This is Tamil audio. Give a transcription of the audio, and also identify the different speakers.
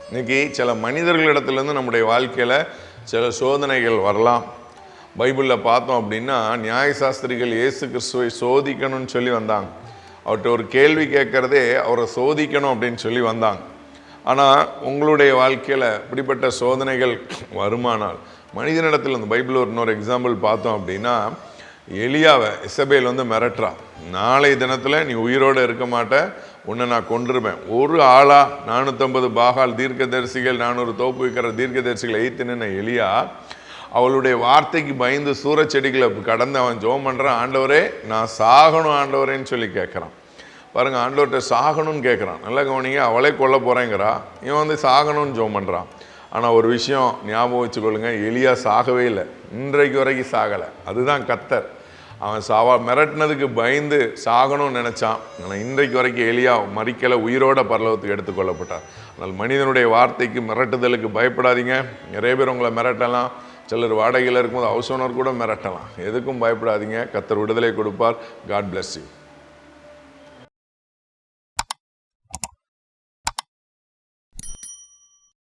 Speaker 1: இன்றைக்கி சில மனிதர்களிடத்துலேருந்து நம்முடைய வாழ்க்கையில் சில சோதனைகள் வரலாம். பைபிளில் பார்த்தோம் அப்படின்னா நியாயசாஸ்திரிகள் இயேசு கிறிஸ்துவை சோதிக்கணும்னு சொல்லி வந்தாங்க. அவர்கிட்ட ஒரு கேள்வி கேட்குறதே அவரை சோதிக்கணும் அப்படின்னு சொல்லி வந்தாங்க. ஆனால் உங்களுடைய வாழ்க்கையில் இப்படிப்பட்ட சோதனைகள் வருமானால் மனிதனிடத்தில் இந்த பைபிள் ஒரு இன்னொரு எக்ஸாம்பிள் பார்த்தோம் அப்படின்னா, எலியாவை இசபேல் மிரட்டுறா, நாளை தினத்தில் நீ உயிரோடு இருக்க மாட்ட, உன்னை நான் கொன்றுருவேன். ஒரு ஆளா 450 பாகால் தீர்க்கதரிசிகள் 400 தோப்பு வைக்கிற தீர்க்கதரிசிகளை எய்த்துன்னு எலியா அவளுடைய வார்த்தைக்கு பயந்து சூறச்செடிகளை கடந்து அவன் ஜெபம் பண்ணுறான். ஆண்டவரே நான் சாகணும் ஆண்டவரேன்னு சொல்லி கேட்குறான். பாருங்கள், ஆண்டவர்கிட்ட சாகணும்னு கேட்குறான். நல்லா கவனிங்க, அவளே கொல்ல போகிறேங்கிறா, இவன் சாகணும்னு ஜெபம் பண்ணுறான். ஆனால் ஒரு விஷயம் ஞாபகம் வச்சுக்கொள்ளுங்க, எலியா சாகவே இல்லை, இன்றைக்கு வரைக்கும் சாகலை. அதுதான் கர்த்தர். அவன் மிரட்டினதுக்கு பயந்து சாகணும்னு நினச்சான். ஆனால் இன்றைக்கு வரைக்கும் எலியா மறிக்கலை, உயிரோட பரலோகத்துக்கு எடுத்துக்கொள்ளப்பட்டார். ஆனால் மனிதனுடைய வார்த்தைக்கு மிரட்டுதலுக்கு பயப்படாதீங்க. நிறைய பேர் உங்களை மிரட்டலாம், சிலர் வாடகையில் இருக்கும்போது ஹவுஸ் ஓனர் கூட மிரட்டலாம். எதுக்கும் பயப்படாதீங்க, கர்த்தர் விடுதலை கொடுப்பார். God bless you.